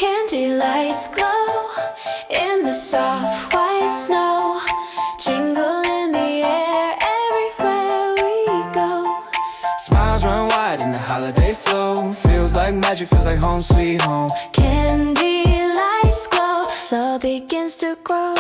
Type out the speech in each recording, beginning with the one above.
Candy lights glow in the soft white snow. Jingle in the air everywhere we go. Smiles run wide in the holiday flow. Feels like magic, feels like home sweet home. Candy lights glow, love begins to grow.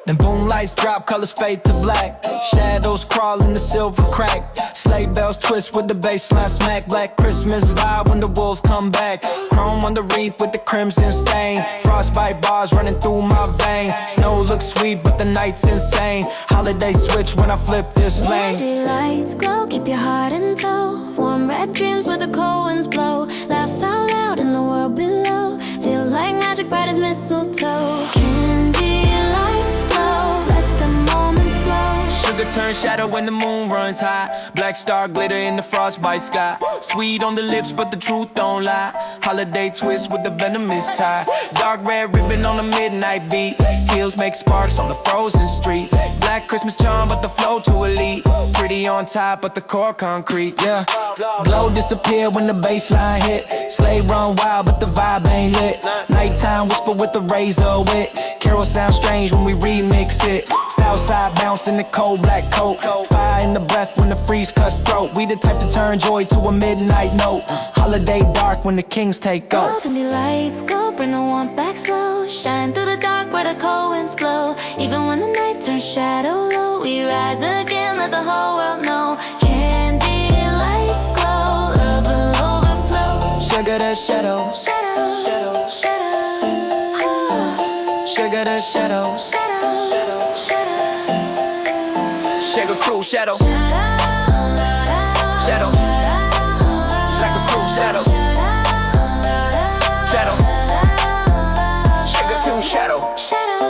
Then boom, lights drop, colors fade to black. Shadows crawl in the silver crack. Sleigh bells twist with the bassline smack. Black Christmas vibe when the wolves come back. Chrome on the wreath with the crimson stain. Frostbite bars running through my vein. Snow looks sweet but the night's insane. Holiday switch when I flip this lane. Candy lights glow, keep your heart in tow. Warm red dreams where the cold winds blow. Laugh out loud in the world below. Feels like magic bright as mistletoe. Candy lights glow, let the moment flow. Sugar turns shadow when the moon runs high. Black star glitter in the frostbite sky. Sweet on the lips but the truth don't lie. Holiday twist with the venomous tie. Dark red ribbon on the midnight beat. Heels make sparks on the frozen street. Black Christmas charm but the flow too elite. Pretty on top but the core concrete, yeah. Glow disappear when the bassline hit. Sleigh run wild but the vibe ain't lit. Nighttime whisper with the razor wit. Carol sound strange when we remix it. Southside bounce in the cold black coat. Fire in the breath when the freeze cuts throat. We the type to turn joy to a midnight note. Holiday dark when the kings take off. Candy lights go, bring the warmth back slow. Shine through the dark where the cold winds blow. Even when the night turns shadow low, we rise again, let the whole world know. Candy lights glow, love will overflow. Sugar the shadow, Shadow, shadow, shadow, sugar the shadow, shadow, shadow, shadow. Sugar crew shadow, Shadow, shadow, like a crew shadow, shadow, sugar two shadow, shadow,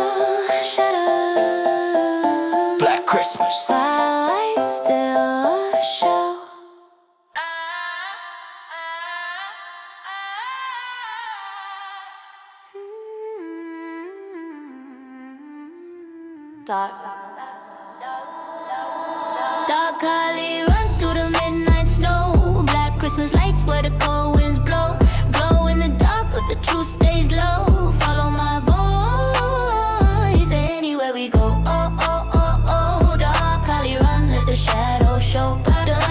shadow. Black Christmas. Lights still show. Dark alley run through the midnight snow. Black Christmas lights where the cold winds blow. Glow in the dark but the truth stays low. Follow my voice anywhere we go. Oh, oh, oh, oh. Dark alley run, let the shadows show.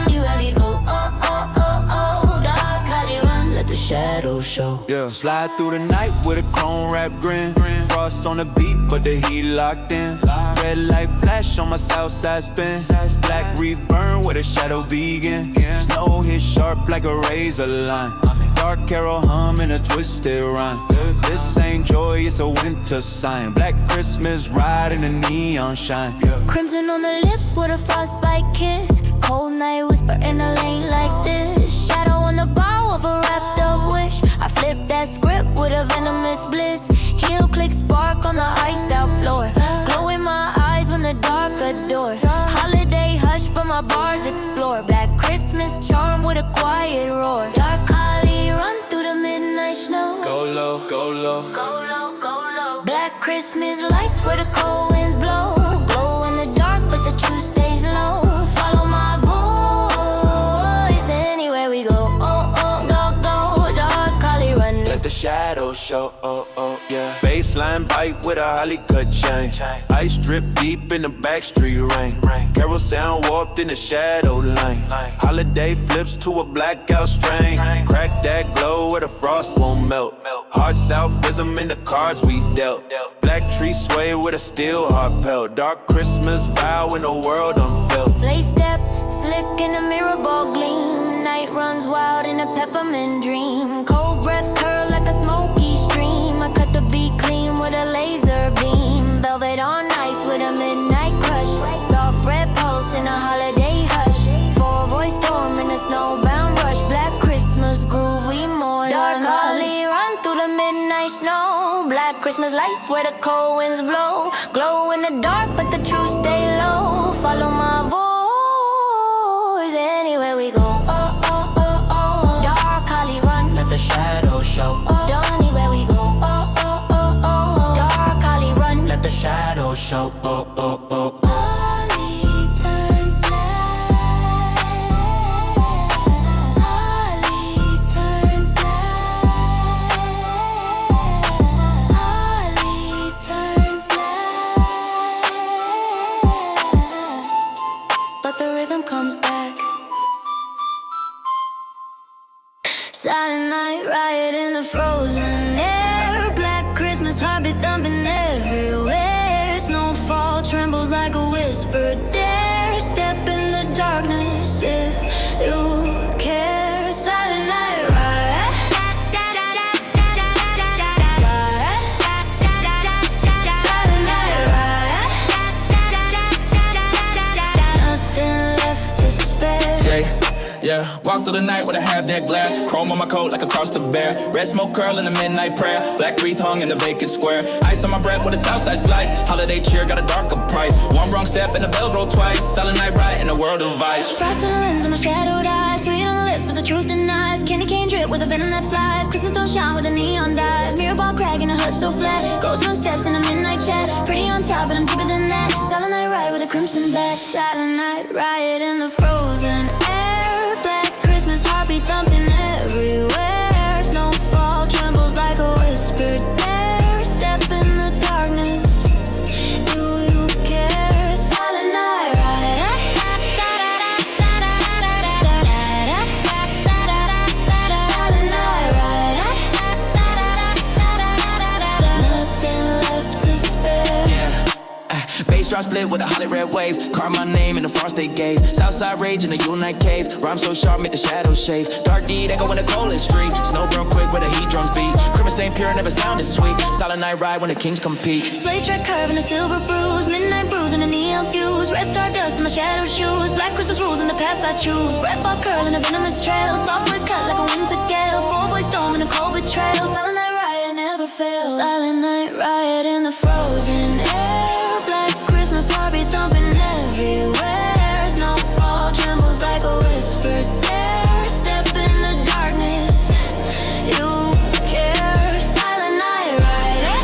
Anywhere we go. Oh, oh, oh, oh. Dark alley run, let the shadows show. Yeah, slide through the night with a chrome wrap grin. Frost on the beat, but the heat locked in. Red light flash on my south side spin. Black reef burn where the shadow begin. Snow hit sharp like a razor line. Dark carol hum in a twisted rhyme. This ain't joy, it's a winter sign. Black Christmas ride in the neon shine. Crimson on the lips with a frostbite kiss. Cold night whisper in a lane like this. Shadow on the bow of a wrapped up wish. I flip that script with a venomous bliss. Heel click spark on the iced out floor. Glow in my eyes when the dark adore. Holiday hush but my bars explore. Black Christmas charm with a quiet roar. Dark holly run through the midnight snow. Go low, go low. Go low, go low. Black Christmas lights where the cold winds blow. Glow in the dark but the truth stays low. Follow my voice anywhere we go. Oh, oh, go, go. Dark holly run. Let the shadows show, oh, oh, yeah. Baseline bite with a holly cut chain. Ice drip deep in the backstreet rain. Carol sound warped in the shadow lane. Holiday flips to a blackout strain. Crack that glow where the frost won't melt. Hard south rhythm in the cards we dealt. Black tree sway with a steel heart pelt. Dark Christmas vow in the world unfelt. Sleigh step, slick in a mirror ball gleam. Night runs wild in a peppermint dream. Cold breath curl like a smoky stream. I cut the beat clean with a laser beam. Velvet on ice with a midnight crush. Soft red pulse in a holiday hush. Four voice storm in a snowbound rush. Black Christmas groove we more dark holly run through the midnight snow. Black Christmas lights where the cold winds blow. Glow in the dark but the truth stay low. Follow my voice anywhere we go. Oh, oh, oh, oh. Dark holly run, let the shadows show. Anywhere we go. Oh, oh, oh, oh. Dark holly run, let the shadows show. Oh, oh, oh. Holly turns black. Holly turns black. yeah. Walk through the night with a half that glare. Chrome on my coat like a cross to bear. Red smoke curl in the midnight prayer. Black wreath hung in the vacant square. Ice on my breath with a southside slice. Holiday cheer got a darker price. One wrong step and the bells roll twice. Silent night right in a world of ice. Frost on the lens of my shadowed eyes. Sweet on the lips but the truth denies. Candy cane drip with a venom that flies. Christmas don't shine with the neon dyes. Mirror ball crack in a hush so flat. Ghost run steps in a midnight chat. Pretty on top but I'm deeper than that. Silent night ride with a crimson bat. Silent night riot in the frozen air. Black Christmas heartbeat thumping everywhere. Snowfall trembles like a whispered dare. Step in the darkness. Do you care? Silent night riot. Silent night riot. Nothing left to spare. Bass drop split with a holly red wave. Carve my name in the frost they gave. Southside rage in the Unite cave. Rhyme so sharp make the shadows shave. Dark deed echo in the coldest street. Snow burn quick where the heat drums beat. Christmas ain't pure, never sounded sweet. Silent night ride when the kings compete. Slate track curve and a silver bruise. Midnight bruise and a neon fuse. Red star dust in my shadow shoes. Black Christmas rules in the past I choose. Breath all curl in a venomous trail. Soft voice cut like a winter gale. Four voice storm in a cold betrayal. Silent night riot never fails. Silent night riot in the frozen air. Black Christmas heartbeat thumping everywhere. Snowfall trembles like a whispered dare. Step in the darkness. You care. Silent night riot.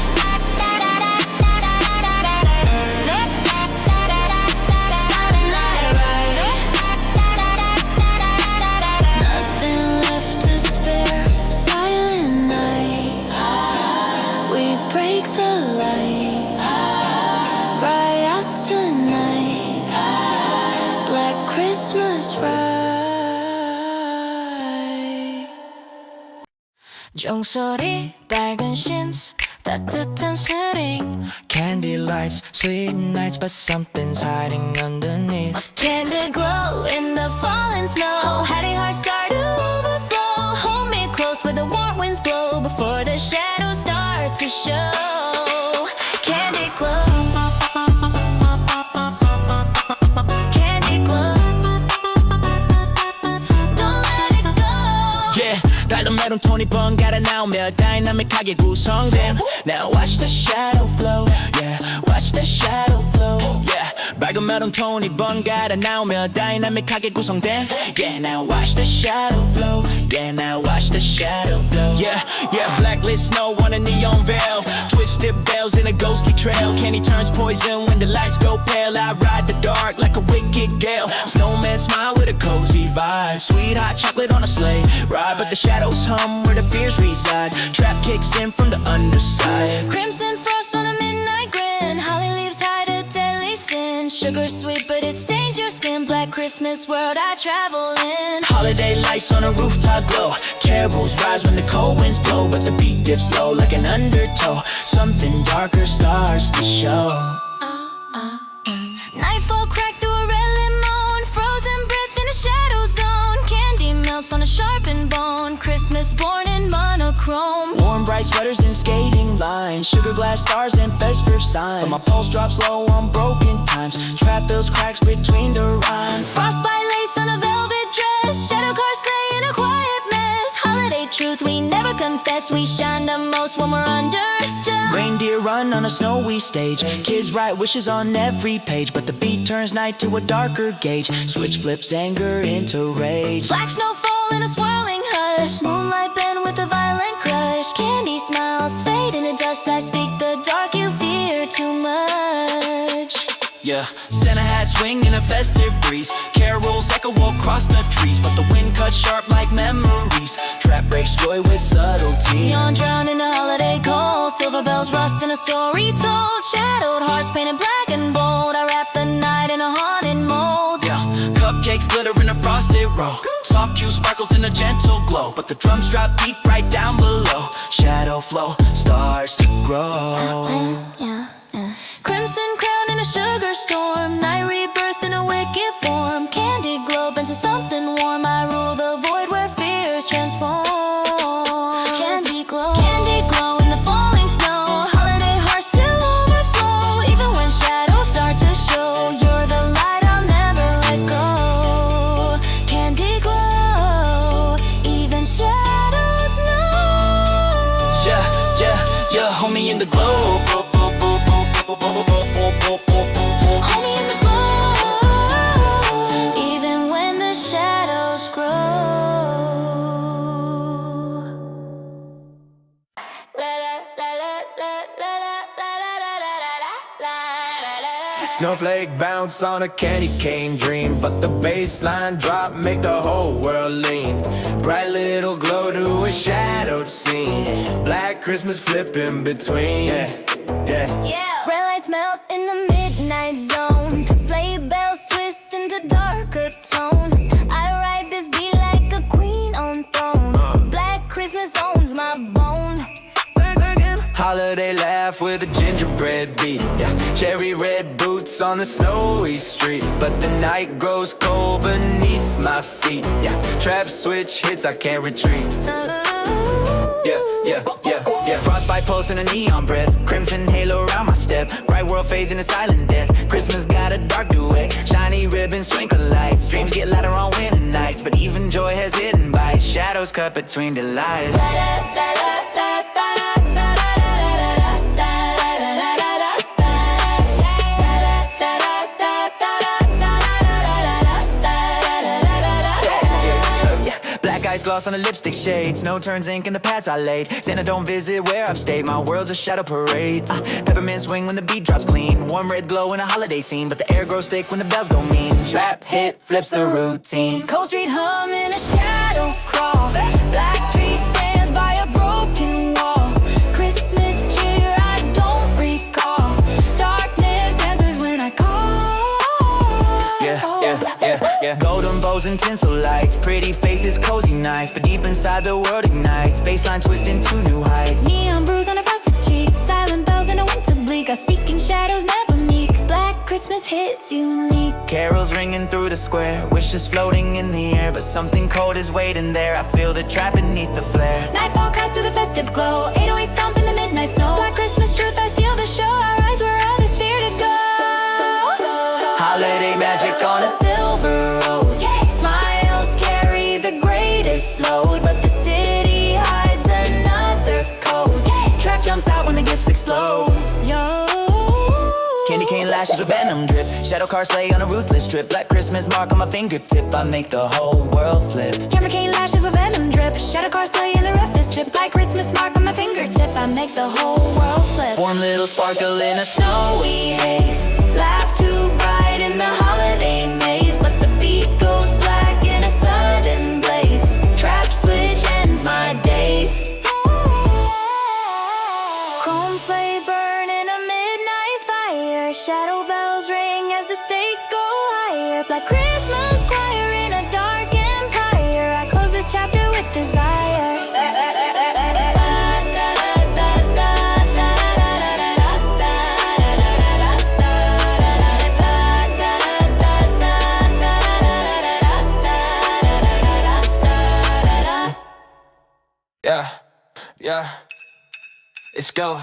Silent night riot. Nothing left to spare. Silent night. We break the light. Riot tonight. Black Christmas ride. 종소리 밝은 신스 따뜻한 스링. Candy lights, sweet nights, but something's hiding underneath. Candle glow in the falling snow. Hiding hearts start to overflow. Hold me close where the warm winds blow. Before the shadows start to show. Candy glow. Candy glow. Don't let it go. Yeah, 달던 메론 톤이 번갈아 나오며 다이나믹하게 구성됨. Now watch the shadow flow. Yeah, watch the shadow flow. Yeah, 밝은 메론 톤이 번갈아 나오며 다이나믹하게 구성됨. Yeah, now watch the shadow flow. Yeah, now watch the shadow flow. Yeah, yeah, blacklit snow on a neon veil. Twisted bells in a ghostly trail. Candy turns poison when the lights go pale. I ride the dark like a wicked gale. Snowman smile with a cozy vibe. Sweet hot chocolate on a sleigh ride, but the shadows hum where the fears reside. Trap kicks in from the underside. Crimson frost on a midnight grin. Holly leaves hide a deadly sin. Sugar sweet but it stains your skin. Black Christmas world I travel in. Holiday lights on a rooftop glow. Carols rise when the cold winds blow, but the beat dips low like an undertow. Something darker starts to show. Nightfall cracked through a red lemon. Frozen breath in a shadow zone. Candy melts on a sharpened bone. Christmas born in monochrome. Warm bright sweaters and skating lines. Sugar glass stars and festive signs. But my pulse drops low on broken times. Trap bills cracks between the rhymes. Frostbite lace on a velvet dress. Shadow car sleigh in a quiet mess. Holiday truth we never confess. We shine the most when we're under stress. Reindeer run on a snowy stage. Kids write wishes on every page, but the beat turns night to a darker gauge. Switch flips anger into rage. Black snowfall in a swirling hush. Moonlight bend with a violent crush. Candy smiles fade into dust. I speak the dark, you fear too much. Yeah, Santa hat swing in a festive breeze. Carols echo across the trees, but the wind cuts sharp like memories. Trap breaks joy with subtlety. Neon drowned in a holiday cold. Silver bells rust in a story told. Shadowed hearts painted black and bold. I wrap the night in a haunted mold. Yeah, cupcakes glitter in a frosted row. Soft hue sparkles in a gentle glow, but the drums drop deep right down below. Shadow flow starts to grow. Crimson crown in a sugar storm. Night rebirth in a wicked form. Candy glow into something warm. I rule the void where fears transform. Candy glow in the falling snow. Holiday hearts still overflow. Even when shadows start to show, you're the light I'll never let go. Candy glow. Homie in the glow. Homie in the glow. Even when the shadows grow. Snowflake bounce on a candy cane dream, but the baseline drop make the whole world lean. Bright little glow to a shadowed scene. Black Christmas flip in between. Yeah. Red lights melt in the midnight zone. Sleigh bells twist into darker tone. I ride this beat like a queen on throne. Black Christmas owns my bone. Holiday laugh with a gingerbread beat. Cherry red boots on the snowy street, but the night grows cold beneath my feet. Trap switch hits, I can't retreat. Frostbite pulse in a neon breath. Crimson halo around my step. Bright world fades into silent death. Christmas got a dark duet. Shiny ribbons twinkle lights. Dreams get louder on winter nights, but even joy has hidden bites. Shadows cut between delights. Gloss on the lipstick shade. Snow turns ink in the paths I laid. Santa don't visit where I've stayed. My world's a shadow parade. Peppermint swing when the beat drops clean. Warm red glow in a holiday scene, but the air grows thick when the bells go mean. Trap hit flips the routine. Cold street hum in a shadow crawl. Black tree stands by a broken wall. Christmas cheer I don't recall. Darkness answers when I call. Golden bows and tinsel lights. Pretty faces, cozy nights, but deep inside the world ignites. Baseline twisting to new heights. Neon brews on a frosted cheek. Silent bells in a winter bleak. I speak in shadows, never meek. Black Christmas hits unique. Carols ringing through the square. Wishes floating in the air, but something cold is waiting there. I feel the trap beneath the flare. Nightfall cut through the festive glow. 808 stomp in the midnight snow. Black Christmas truth, I steal the show. I rise where others fear to go. Holiday magic on a silver road. Smiles carry the greatest load, but the city hides another code. Trap jumps out when the gifts explode. Yo. Candy cane lashes with venom drip. Shadow car sleigh on a ruthless trip. Black Christmas mark on my fingertip. I make the whole world flip. Candy cane lashes with venom drip. Shadow car sleigh in the rough this trip. Black Christmas mark on my fingertip. I make the whole world flip. Warm little sparkle in a snowy haze. Laugh too bright in the holiday maze, but the beat goes black in a sudden blaze. Trap switch ends my days. Chrome sleigh burn in a midnight fire. Shadow bells ring as the stakes go higher. Black Christmas choir in a dark empire. I close this chapter with desire. Let's go.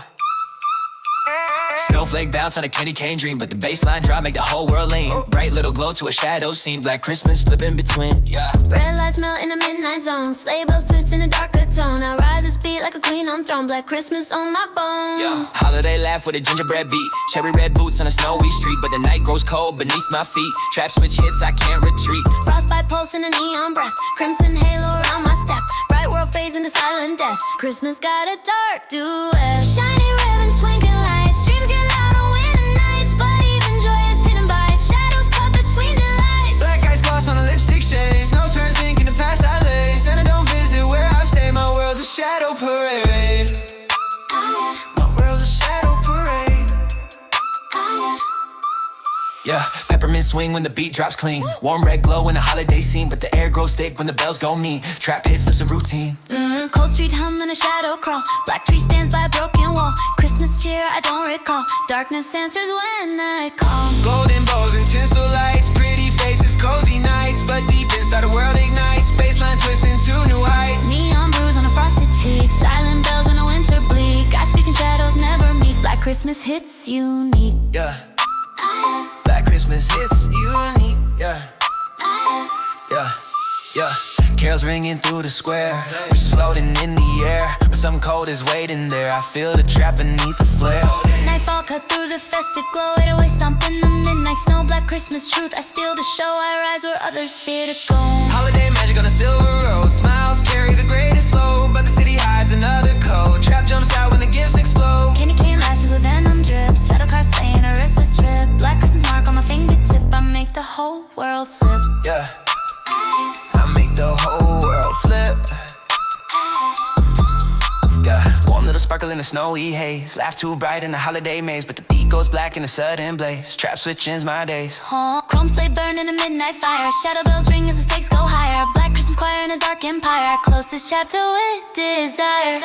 Snowflake bounce on a candy cane dream, but the baseline drop make the whole world lean. Bright little glow to a shadow scene. Black Christmas flip in between. Red lights melt in the midnight zone. Sleigh bells twist in a darker tone. I ride this beat like a queen on throne. Black Christmas on my bone. Holiday laugh with a gingerbread beat. Cherry red boots on a snowy street, but the night grows cold beneath my feet. Trap switch hits, I can't retreat. Frostbite pulse in a neon breath. Crimson halo around my step. Bright world fades into silent death. Christmas got a dark duet. Shiny ribbons, twinkling lights. Dreams get loud on winter nights, but even joy is hidden by shadows cut between the lights. Black eyes gloss on a lipstick shade. Snow turns ink in the past I lay. Santa don't visit where I've stayed. My world's a shadow parade. My world's a shadow parade. Peppermint swing when the beat drops clean. Warm red glow in a holiday scene, but the air grows thick when the bells go mean. Trap hit flips a routine. Cold street hum in a shadow crawl. Black tree stands by a broken wall. Christmas cheer I don't recall. Darkness answers when I call. Golden bows and tinsel lights. Pretty faces, cozy nights, but deep inside the world ignites. Baseline twisting to new heights. Neon brews on a frosted cheek. Silent bells in a winter bleak. I speak in shadows, never meet. Black Christmas hits unique. Black Christmas hits unique. Carols ringing through the square, wishes floating in the air, but something cold is waiting there. I feel the trap beneath the flare. Nightfall cut through the festive glow, 808 stomp in the midnight snow. Black Christmas truth, I steal the show. I rise where others fear to go. Holiday magic on a silver road, smiles carry the greatest load, but the city hides another code. Trap jumps out when the gifts explode. Candy cane lashes with venom drips, shadow car saying a restless trip. Black Christmas mark on my fingertip, I make the whole world flip. Yeah, I make the whole world flip. Yeah, warm little sparkle in the snowy haze, laugh too bright in the holiday maze, but the beat goes black in a sudden blaze. Trap switch ends my days. Chrome slate burn in a midnight fire, shadow bells ring as the stakes go higher. Black Christmas choir in a dark empire, close this chapter with desire.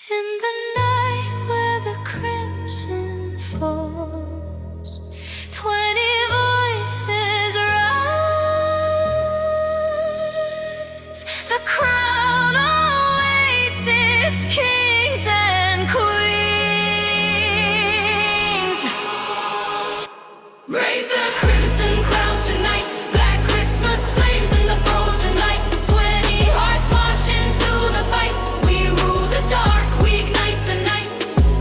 In the night where the crimson falls, 20 voices rise. The crown awaits its kings and queens. Raise the crimson crown tonight. Black Christmas flames in the frozen light. 20 hearts march into the fight. We rule the dark. Ignite the night,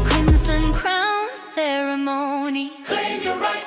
crimson crown ceremony. Claim your right.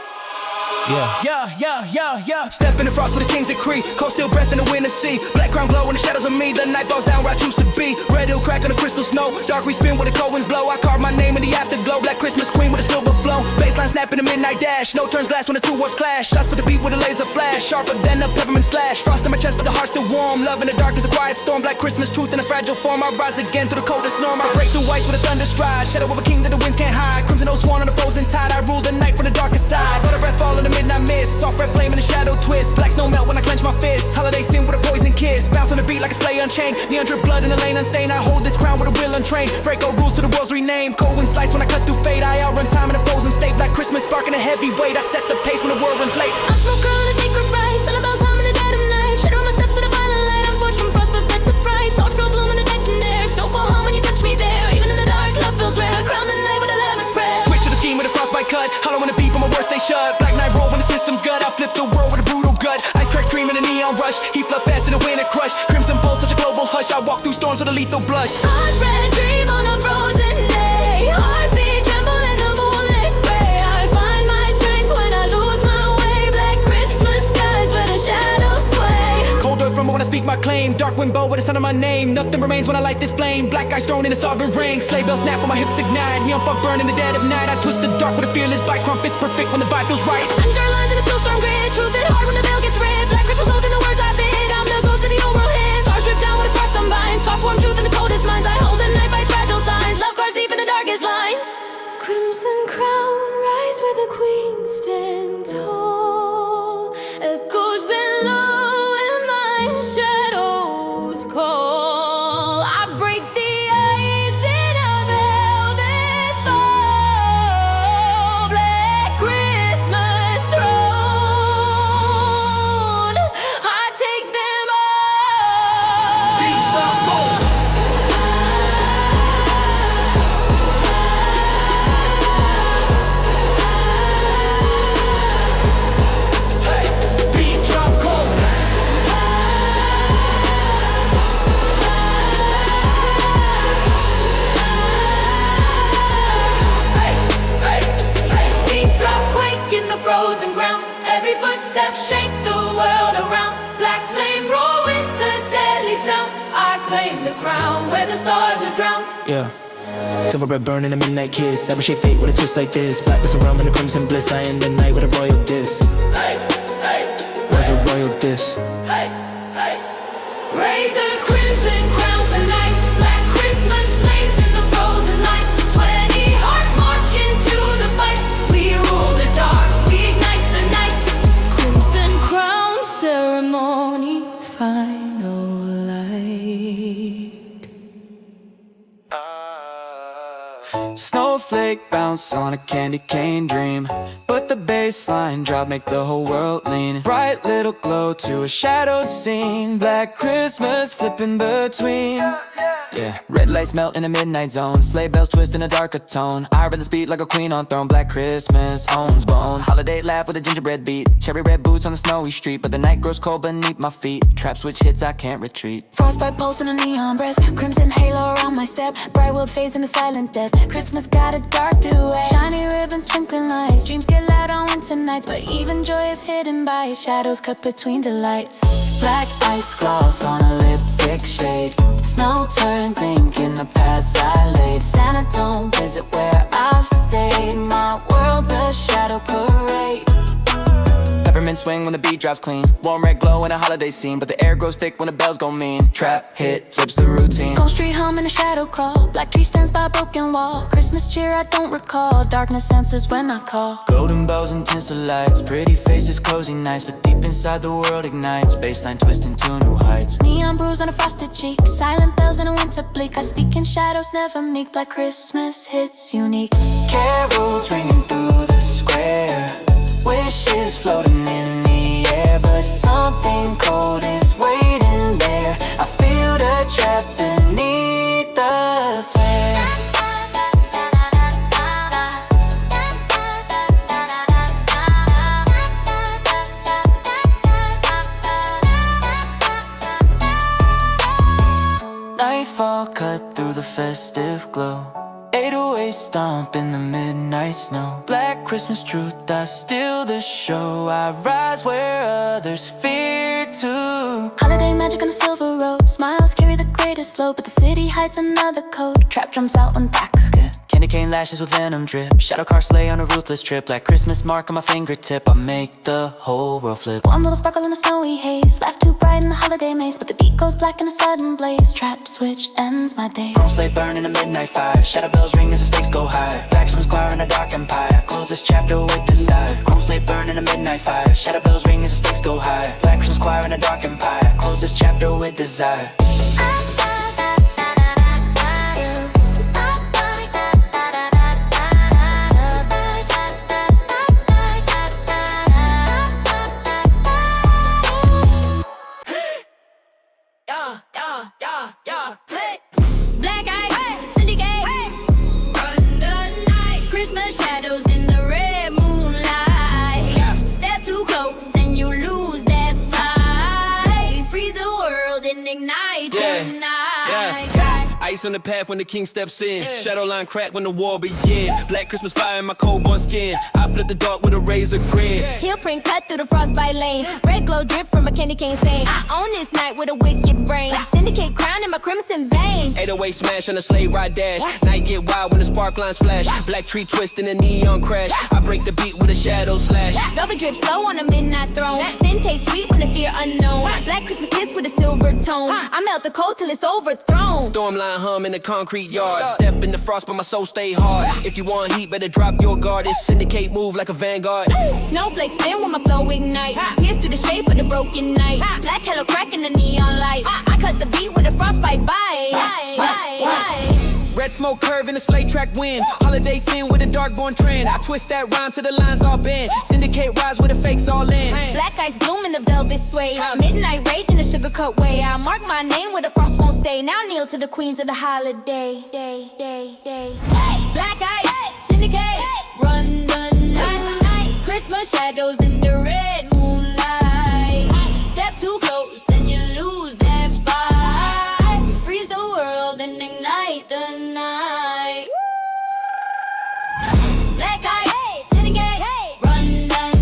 Yeah. Step in the frost with the king's decree. Cold still breath in the winter sea. Black crown glow in the shadows of me. The night falls down where I choose to be. Red hill crack on the crystal snow. Dark we spin where the cold winds blow. I carve my name in the afterglow. Black Christmas queen with a silver flow. Baseline snap in the midnight dash. No turns glass when the two worlds clash. Shots put the beat with a laser flash. Sharper than a peppermint slash. Frost in my chest but the heart still warm. Love in the dark is a quiet storm. Black Christmas truth in a fragile form. I rise again through the coldest storm. I break through ice with a thunder stride. Shadow of a king that the winds can't hide. Crimson old swan on the frozen tide. I rule the night from the darkest side. Let a breath fall in the midnight mist. Soft red flame in the shadow twist. Black snow melt when I clench my fists. Holiday sin with a poison kiss. Bounce on the beat like a slay unchained. Neon drip blood in the lane unstained. I hold this crown with a will untrained. Break all rules to the world's renamed. Cold wind slice when I cut through fate. I outrun time in a frozen state. Black Christmas sparking a heavy weight. I set the pace when the world runs late. I'm smoke girl in a sacred rice. Sun bells hum in the dead of night. Shadow my steps to the violent light. I'm forged from frost but bet the price. Soft girl bloom in the dead in air. Snowfall hum when you touch me there. Even in the dark, love feels rare. Crown the night with a lavish prayer. Switch to the scheme with a frostbite cut. Hollow in the beat but my words stay shut. Black night roll when the system's gut. I flip the world with a brutal gut. Ice crack screaming a neon rush. Heat flood fast in the winter crush. Crimson pulse such a global hush. I walk through storms with a lethal blush. Hot red dream on a frozen day. Heartbeat tremble in the moonlit gray. I find my strength when I lose my way. Black Christmas skies where the shadows sway. Cold earth rumble when I speak my claim. Dark wind bow with the sound of my name. Nothing remains when I light this flame. Black eyes thrown in a sovereign ring. Sleigh bells snap when my hips ignite. Neon fog burn in the dead of night. I twist the dark with a fearless bite. Crumb fits perfect when the vibe feels right. Under lines in a snowstorm grid. Truth hit hard when the veil gets red. Black Christmas oath in the words I bid. I'm the ghost of the old world hit. Stars drip down with a frost unbinds. Soft warm truth in the coldest minds. I hold the night by fragile signs. Love guards deep in the darkest lines. Crimson crown, rise where the queen stand tall. Echoes below and my shadows call. I break the ice in a velvet fall. Black Christmas throne. I take them all. Beats are gold. Hey, beat drop cold. Beat drop quake in the frozen ground. Every footstep shake the world around. Black flame roar with the deadly sound. I claim the crown where the stars are drowned. Yeah. Silver bread burn in a midnight kiss. Cyber shape fate with a twist like this. Blackness around in the crimson bliss. I end the night with a royal diss. With a royal diss. Raise the crimson crown tonight. Black Christmas flames in the frozen light. 20 hearts march into the fight. We rule the dark, we ignite the night. Crimson crown ceremony, final light. Snowflake bounce on a candy cane dream. But the bass line drop, make the whole world lean. Bright little glow to a shadowed scene. Black Christmas flipping between. Yeah, red lights melt in a midnight zone. Sleigh bells twist in a darker tone. I rhythms beat like a queen on throne. Black Christmas owns bone. Holiday laugh with a gingerbread beat. Cherry red boots on the snowy street, but the night grows cold beneath my feet. Trap switch hits, I can't retreat. Frostbite pulse in a neon breath. Crimson halo around my step. Bright world fades into silent death. Christmas got a dark duet. Shiny ribbons, twinkling lights. Dreams get loud on winter nights, but even joy is hidden by shadows cut between the lights. Black ice gloss on a lipstick shade. Snow turns ink in the past I laid. Santa don't visit where I've stayed. My world's a shadow parade. Peppermint swing when the beat drops clean. Warm red glow in a holiday scene, but the air grows thick when the bells go mean. Trap hit, flips the routine. Cold street hum in a shadow crawl. Black tree stands by a broken wall. Christmas cheer I don't recall. Darkness answers when I call. Golden bells and tinsel lights. Pretty faces, cozy nights, but deep inside the world ignites. Baseline twisting to new heights. Neon bruise on a frosted cheek. Silent bells in a winter bleak. I speak in shadows, never meek. Black Christmas hits unique. Carols ringing through the square. Wishes floating in the air, but something cold is waiting there. I feel the trap beneath the flare. Nightfall cut through the festive glow. 808 stomp in the midnight snow. Black Christmas truth, I steal the show. I rise where others fear to. Holiday magic on a silver road. Smiles carry the greatest load, but the city hides another code. Trap drums out when backs get. Candy cane lashes with venom drip. Shadow car sleigh on a ruthless trip. Black Christmas mark on my fingertip. I make the whole world flip. Warm little sparkle in a snowy haze. Laugh too bright in the holiday maze, but the beat goes black in a sudden blaze. Trap switch ends my day. Chrome sleigh burn in a midnight fire. Shadow bells ring as the stakes go high. Black swim's choir in a dark empire. Close this chapter with desire. Chrome sleigh burn in a midnight fire. Shadow bells ring as the stakes go high. Black swim's choir in a dark empire. Close this chapter with desire. Black eyes, syndicate, run the night. Christmas shadows in the red moonlight. Step too close and you lose that fight. Freeze the world and ignite the night. Ice on the path when the king steps in. Shadow line crack when the war begin. Black Christmas fire in my cold born skin. I flip the dark with a razor grin. Heel print cut through the frostbite lane. Red glow drip from a candy cane stain. I own this night with a wicked brain. Syndicate crown in my crimson vein. 808 smash on the sleigh ride dash. Night get wild when the spark lines flash. Black tree twist in a neon crash. I break the beat with a shadow slash. Velvet drip slow on a midnight throne. Sin taste sweet when the fear unknown. Black Christmas kiss with a silver tone. I melt the cold till it's overthrown. Stormline hum in the concrete yard. Step in the frost but my soul stay hard. If you want heat better drop your guard. It's syndicate move like a vanguard. Snowflakes spin when my flow ignite. Pierce through the shape of the broken night. Black halo crack in the neon light. I cut the beat with a frostbite bite. Red smoke curve in the sleigh track wind. Holiday scene with a dark born trend. I twist that rhyme till the lines all bend. Syndicate rise with the fakes all in. Black ice bloom in the velvet sway. Midnight rage in the sugar cut way. I mark my name where the frost won't stay. Now kneel to the queens of the holiday. Black ice, syndicate, run the night. Christmas shadows in the red moonlight. Step too close and you lose that fight. Freeze the world and ignite the night. Black ice, syndicate, run the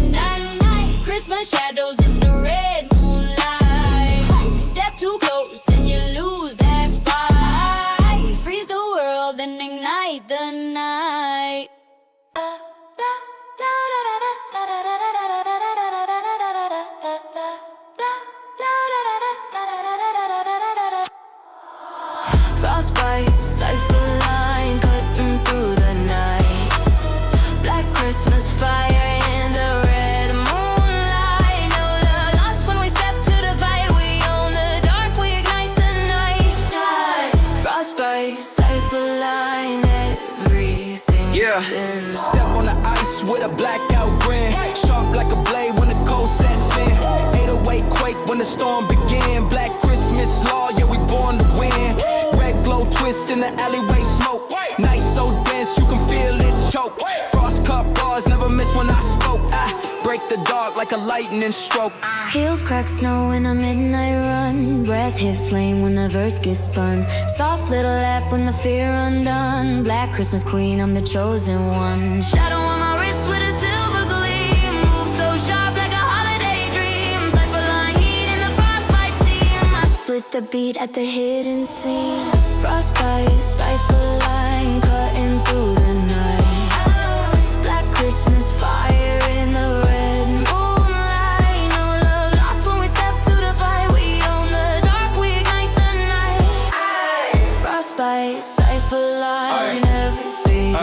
night. Christmas shadows in the red moonlight. Step too close and you lose that fight. We freeze the world and ignite the night. Frostbite, cipher line cutting through the night. Black Christmas fire in the red moonlight. No love lost when we step to the fight. We own the dark, we ignite the night. Frostbite, cipher line, everything. Yeah. Step on the ice with a blackout grin. Sharp like a blade when the cold sets in. 808 quake when the storm begin. Black Christmas law, yeah, we born to win. Red glow twist in the alleyway smoke. Night so dense you can feel it choke. Frost cup bars never miss when I spoke. I break the dark like a lightning stroke. Heels crack snow in a midnight run. Breath hit flame when the verse gets spun. Soft little laugh when the fear undone. Black Christmas queen, I'm the chosen one. Shadow on my wrist with a silver gleam. Move so sharp like a holiday dream. Cypher line heat in the frostbite steam. I split the beat at the hidden seam. Frostbite, cypher line cutting through the night. Black Christmas fire in the red moonlight. No love lost when we step to the fight. We own the dark, we ignite the night. Frostbite, cypher line, everything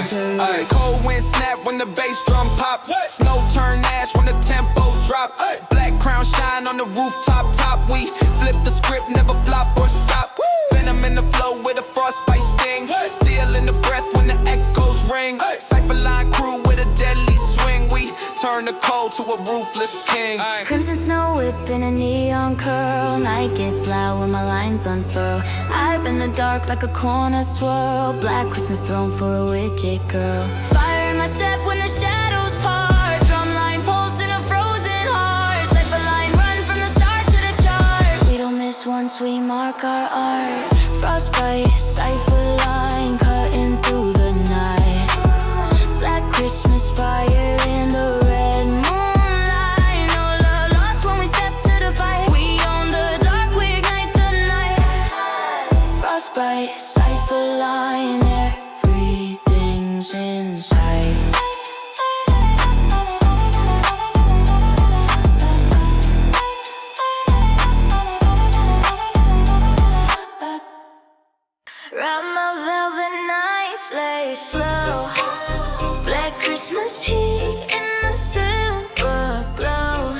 turns. Cold wind snap when the bass drum pop. Snow turn ash when the tempo drop. Black crown shine on the rooftop top. We flip the script, never flop or stop. Venom in the flow with a frostbite sting. Steel in the breath when the echoes ring. Cypher line crew with a deadly swing. We turn the cold to a ruthless king. Crimson snow whip in a neon curl. Night gets loud when my lines unfurl. I've been the dark like a corner swirl. Black Christmas throne for a wicked girl. Fire in my step when the shadows part. Drumline pulse in a frozen heart. Cypher line run from the start to the chart. We don't miss once we mark our art. Frostbite, cypher line cutting through the night. Black Christmas fire in the red moonlight. No love lost when we step to the fight. We own the dark, we ignite the night. Frostbite, cypher line, everything's in sight. Ride my velvet night sleigh slow. Black Christmas heat in the silver glow.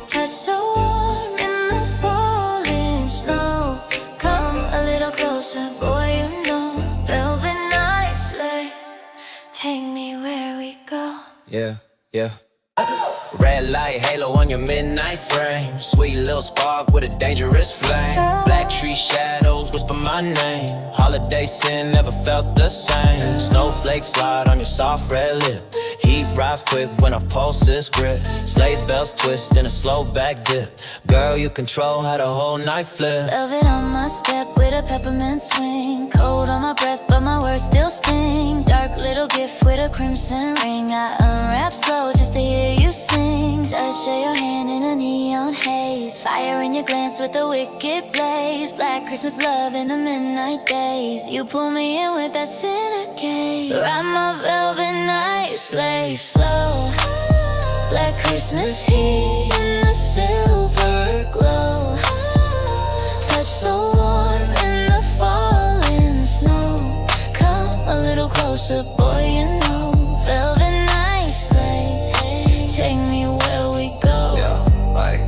Touch so warm in the falling snow. Come a little closer, boy, you know. Velvet night sleigh, take me where we go. Yeah, yeah. Red light halo on your midnight frame. Sweet little spark with a dangerous flame. Black tree shadows whisper my name. Holiday sin never felt the same. Snowflakes slide on your soft red lip. Heat rise quick when our pulses grip. Sleigh bells twist in a slow back dip. Girl, you control how the whole night flip. Velvet on my step with a peppermint swing. Cold on my breath but my words still sting. Dark little gift with a crimson ring. I unwrap slow just to hear you sing. Touch of your hand in a neon haze. Fire in your glance with a wicked blaze. Black Christmas love in the midnight days. You pull me in with that syndicate. Ride my velvet night sleigh slow. Black Christmas heat in the silver glow. Touch so warm in the falling snow. Come a little closer, boy, you know. Velvet night sleigh, take me where we go. Yeah, right,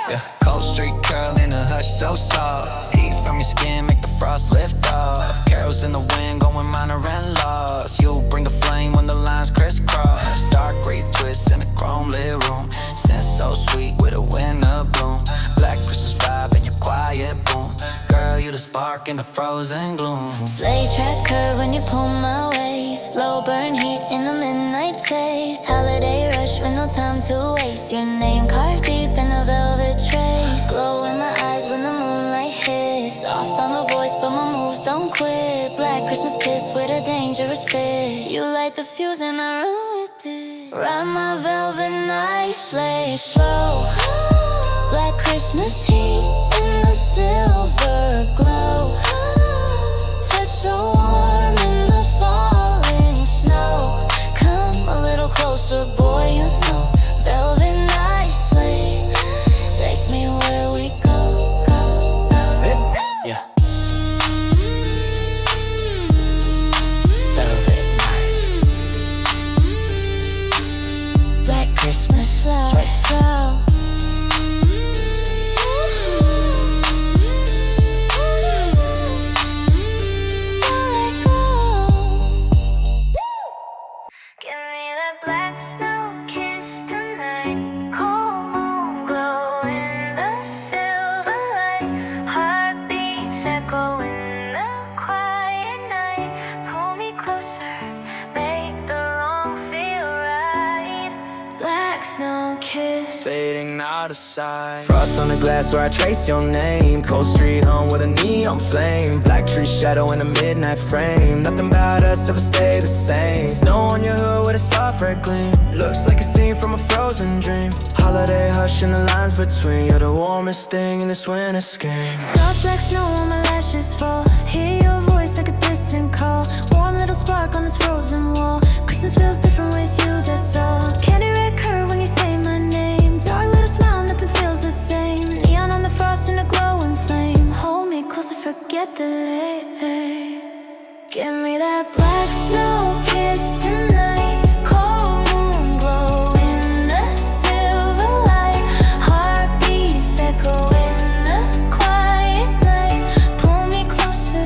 yeah. Cold street curl in a hush so soft. Heat from your skin make the frost lift off. Carols in the wind going minor and lost. You bring the flame when the lines crisscross. Dark gray twists in a chrome lit room. Scent so sweet with a winter bloom. Black Christmas vibe in your quiet boom. Girl, you the spark in the frozen gloom. Sleigh track curve when you pull my way. Slow burn heat in the midnight taste. Holiday rush with no time to waste. Your name carved deep in a velvet trace. Glow in my eyes when the moonlight hits. Soft on the voice but my moves don't quit. Black Christmas kiss with a dangerous fit. You light the fuse and I run with it. Ride my velvet night sleigh slow. Black Christmas heat in the silver glow. Touch so warm in the falling snow. Come a little closer, boy, you know. Velvet night sleigh, take me where we go, go, go. Yeah. Velvet night. Black Christmas slow, slow. out of sight. Frost on the glass where I trace your name. Cold street home with a neon flame. Black tree shadow in a midnight frame. Nothing about us ever stay the same. Snow on your hood with a soft red gleam. Looks like a scene from a frozen dream. Holiday hush in the lines between. You're the warmest thing in this winter scheme. Soft black snow on my lashes fall. Hear your voice like a distant call. Warm little spark on this frozen wall. Christmas feels different with you, that's all. Candy red curve when you say my name. Dark little smile, nothing feels the same. Neon on the frost and a glowing flame. Hold me closer, forget the late. Give me that black snow kiss tonight. Cold moon glow in the silver light. Heartbeats echo in the quiet night. Pull me closer,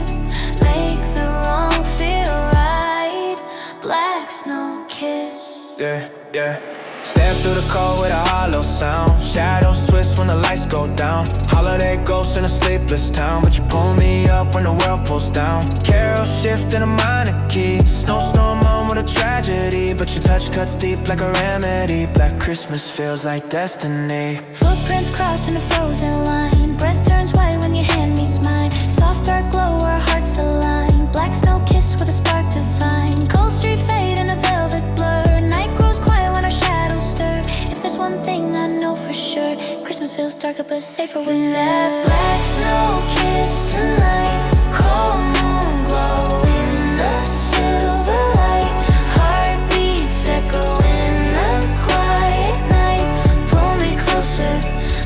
make the wrong feel right. Black snow kiss. Yeah, yeah. Step through the cold with a hollow sound. Shadows twist when the lights go down. Holiday ghosts in a sleepless town. But you pull me up when the world pulls down. Carols shift in a minor key. Snowstorm on with a tragedy. But your touch cuts deep like a remedy. Black Christmas feels like destiny. Footprints cross in a frozen line. Breath turns white when your hand meets mine. Soft dark glow where our hearts align. Black snow kiss with a spark divine. Cold street fade in a velvet blur. Night grows quiet when our shadows stir. If there's one thing I know for sure, Christmas feels darker but safer with that black snow kiss tonight. Cold moon glow in the silver light. Heartbeats echo in the quiet night. Pull me closer,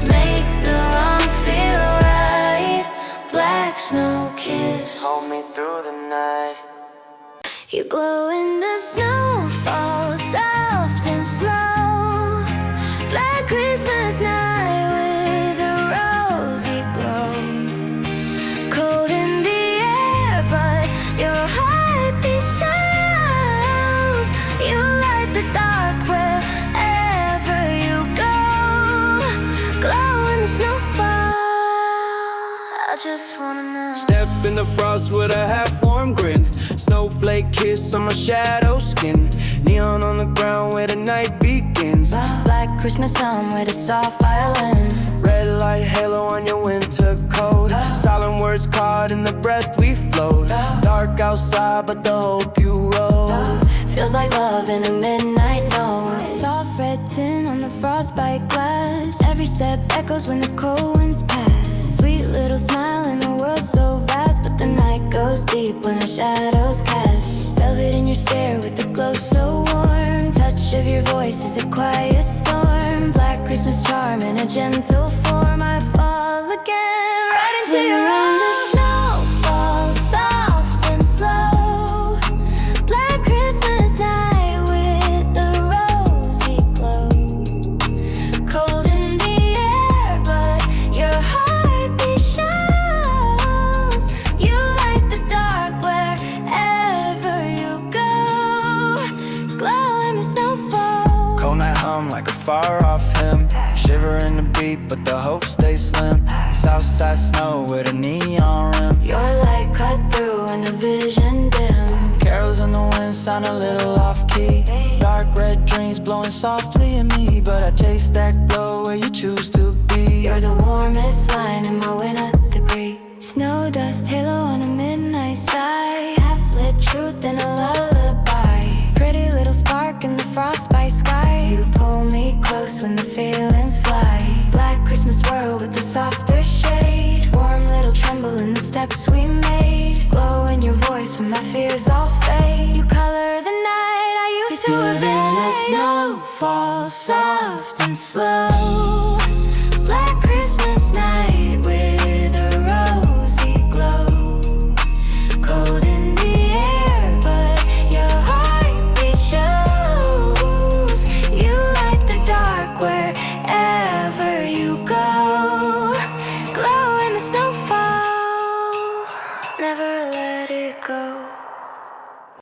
make the wrong feel right. Black snow kiss. Hold me through the night. You glow in the snowfall, soft and slow. Black Christmas night with a rosy glow. Cold in the air, but your heartbeat shows. You light the dark wherever you go. Glow in the snowfall. I just wanna know. Step in the frost with a half-warm grin. Snowflake kiss on my shadow skin. Neon on the ground where the night begins. Black Christmas sun with a soft violin. Red light halo on your winter coat. Silent words caught in the breath we float. Dark outside but the hope you wrote. Feels like love in a midnight note. Soft red tin on the frostbite glass. Every step echoes when the cold winds pass. Sweet little smile in a world so vast. But the night goes deep when the shadows cast. Velvet in your stare with the glow so warm. Touch of your voice is a quiet storm. Black Christmas charm in a gentle form. I fall again right into your arms. The snow falls soft and slow. Black Christmas night with the rosy glow. Cold in the air, but your heartbeat shows. You light the dark wherever you go. Glow in the snowfall. Cold night hum like a far-off hymn. Shiver in the beat, but the hope stays slim. Southside snow with a neon rim. Your light cut through and the vision dim. Carols in the wind sound a little off-key. Dark red dreams blowing softly at me. But I chase that glow where you choose to be. You're the warmest line in my winter degree. Snow dust halo on a midnight sky. Half-lit truth and a lullaby. Pretty little spark in the frostbite sky. You pull me close when the feelings fly. Black Christmas world with the softer shade. Warm little tremble in the steps we made. Glow in your voice when my fears all fade. You color the night I used to live in. A snowfall, soft and slow. Black Christmas night with a rosy glow. Cold in the air, but your heartbeat shows. You light the dark wherever you go.